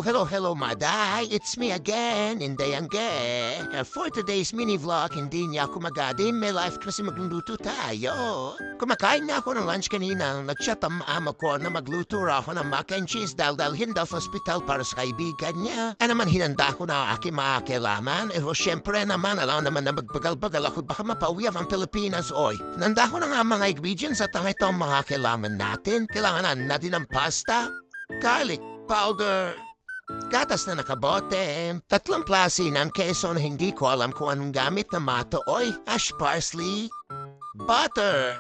Hello, Maday. It's me again, Inday Angge. For today's mini vlog, hindi niya ako magadim. May life kasi magluluto tayo. Kumakain na ako ng lunch kanina. Nag-chat ang ama ko na magluto raw ako ng mac and cheese dahil hinda sa hospital para sa kaibigan niya. Naman hinanda ko na aking mga kailangan. Syempre naman, alam naman na magbagal-bagal ako baka mapauwi ang Pilipinas, oy. Nanda ko na nga mga ingredients at ito ang mga kailangan natin. Kailangan natin ng pasta, garlic powder, gatas na nakabote, 3 klase ng keso na hindi ko alam kung anong gamit na matoy, ash parsley, butter,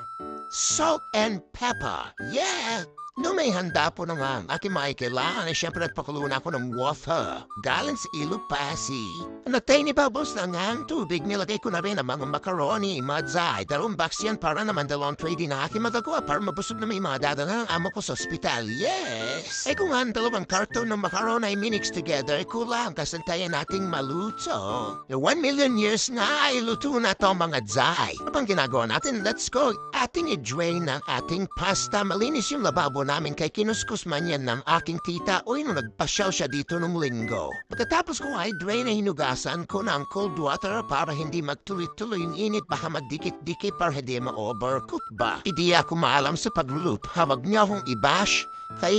salt and pepper. Yeah! Nung may handa po na nga ang aking mga kailangan, syempre nagpakulo na ako ng water galing sa Ilo Pasig. Natay ni Bubbles na nga ang tubig, nilagay ko na rin ang mga macaroni, madzay, 2 box yan para naman 2 tray din na aking magagawa para mabusog na may mga dadala ng amo ko sa ospital. Yes! Kung ang 2 carton ng macaroni ay minix together, kulang kasantayan nating maluto. 1 million years na ay luto na to mga dzay. Ano bang ginagawa natin? Let's go! Ating i-drain ng ating pasta. Malinis yung lababo namin kay kinuskus man yan ng aking tita o nung nagpasyal siya dito nung linggo. Pagkatapos ko ay drain na hinugasan ko ng cold water para hindi magtuloy-tuloy yung init baka magdikit-dikit para hindi ma-overcook ba. Hindi ako maalam sa pagluluto. Hawag niya akong i-bash kay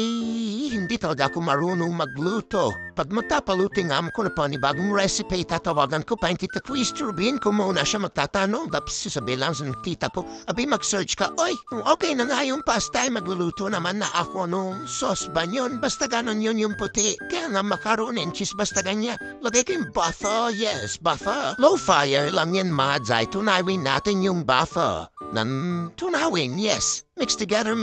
hindi talaga ako marunong magluto. Pag magtapaluting ko na panibagong recipe, tatawagan ko pa yung tita Quiz Turbin kung muna siya magtatanong. Tapos sasabihin lang sa tita ko, abi mag-search ka, oy, okay na nga yung pasta ay magluluto naman na ako nung sauce ba yun? Basta ganon yun yung puti. Kaya nga macaron and cheese basta ganyan. Lagay ko yung butter, yes, butter. Low fire lang yan, madzay. Tunawin natin yung butter. Tunawin, yes. Mix together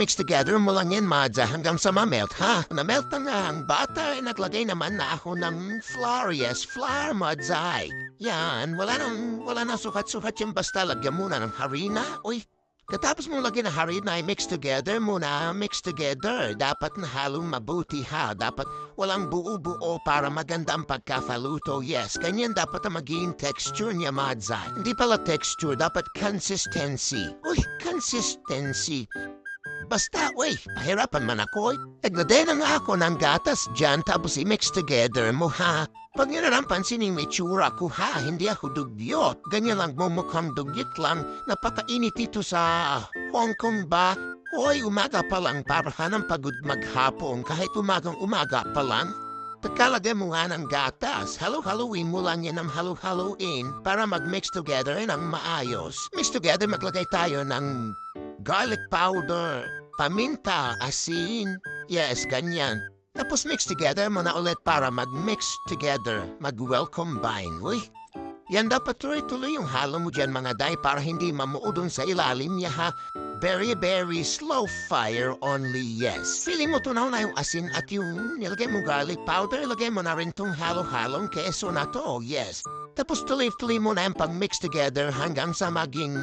mo lang yan, madza, hanggang sa ma-melt, ha? Na-melt na nga ang butter, naglagay naman na ako ng flour, yes, flour, madzay. Yan, wala na sukat-sukat yung basta, lagyan muna ng harina, uy. Katapos mong lagyan ng harina ay mix together. Dapat na halong mabuti, ha? Dapat walang buo-buo para maganda ang pagkafaluto. Yes, ganyan dapat ang maging texture niya, madza. Hindi pala texture, dapat consistency. Uy, consistency. Basta, uy, pahirapan man ako. Naglagay na nga ako ng gatas dyan tapos i-mix together mo, ha? Pag nyo na lang pansinin may tsura ko, ha? Hindi ako dugyot. Ganyan lang mukhang dugyot lang. Napakainit ito sa Hong Kong ba? Hoy, umaga pa lang para ka ng pagod maghapon kahit umaga pa lang. Pagkalagay mo nga ng gatas, halo-haloin mo lang yan ng halo-haloin para mag-mix together ng maayos. Mix together, maglagay tayo ng garlic powder, paminta, asin, yes, ganyan. Tapos mix together mo na ulit para mag-mix together, mag-well combine, uy. Yan dapat tuloy-tuloy yung halo mo dyan mga day para hindi mamuudon sa ilalim niya, ha. Very, very slow fire only, yes. Feeling mo tunaw na yung asin at yung nilagay mo garlic powder, ilagay mo na rin tong halo-halong keso na to, yes. Tapos tuloy-tuloy mo na yung pag-mix together hanggang sa maging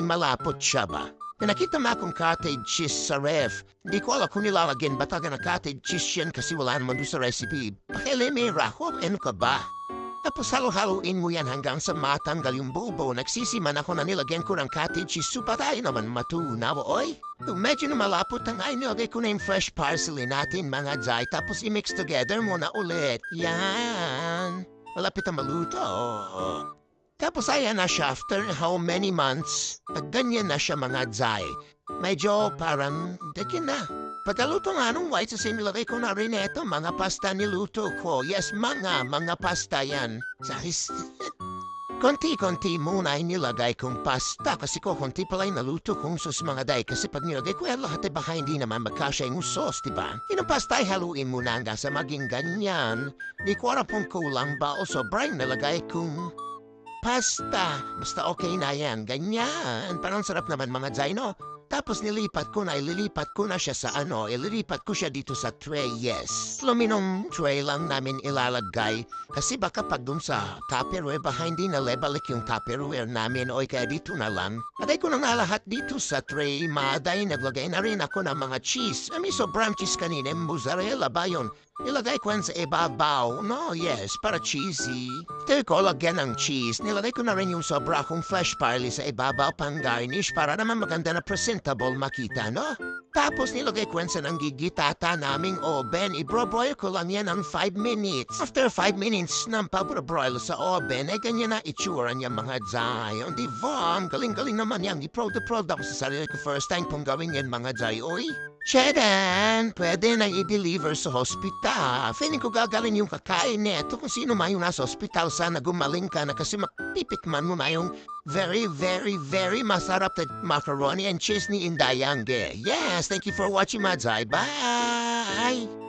malapot siya ba. Nakita mo akong cottage cheese sa ref. Hindi ko alam kung nilalagyan ba talaga na cottage cheese yan kasi wala naman doon sa recipe. Pakilimera ko, ano ka ba? Tapos halo-haloin mo yan hanggang sa matanggal yung bulbo. Nagsisiman ako na nilagyan ko ng cottage cheese so patay naman matunaw, oy. Kung medyo na malapot ang ay nilagay ko na yung fresh parsley natin mga jay. Tapos i-mix together mo na ulit. Yan. Malapit na maluto. Tapos ayan na siya after how many months, ganyan na siya mga dzay. Medyo parang dekin na. Pagkaluto nga nung white sa sinilagay ko na rin ito, mga pasta niluto ko. Yes, mga pasta yan. Sahis, konti-konti muna ay nilagay kong pasta kasi konti pala yung naluto kong sus mga day. Kasi pag nilagay ko yan lahat ay baka hindi naman magkasya yung sauce, diba? Yung pasta ay haluin muna hanggang sa maging ganyan. Di ko alam kung kulang ba o sobrang nalagay kong pasta. Basta okay na yan. Ganyan. Parang sarap naman mga dzay, no? Tapos ililipat ko na siya sa ililipat ko siya dito sa tray, yes. Luminong tray lang namin ilalagay kasi baka pag dun sa Tupperware, baka hindi na lebalik yung Tupperware namin o kaya dito na lang. Atay ko na nga lahat dito sa tray, maday naglagay na rin ako ng mga cheese. Sobrang cheese kanina, mozzarella ba yun? Nilagay ko sa ibabaw. No, yes, para cheesy. Ito ko lagyan ng cheese. Nilagay ko na rin yung sobra kong fresh parsley sa ibabaw pang garnish para naman maganda na presentable makita, no? Tapos nilagay ko yan sa nanggigitata naming oven. I-broil ko lang yan ng 5 minutes. After 5 minutes ng pabroil sa oven, ay ganyan na itsura niya mga Jai. Di ba? Galing-galing naman yan. Proud ako sa sarili ko. First time kong gawin yan mga Jai. Oy, Chedan, pwede na i-deliver sa hospital. Feeling ko gagaling yung kakain neto. Kung sino man yung nasa hospital, sana gumaling ka na kasi mapitikman mo na yung very, very, very masarap na macaroni and cheese ni Inday Yang. Yes, thank you for watching, Madzai. Bye!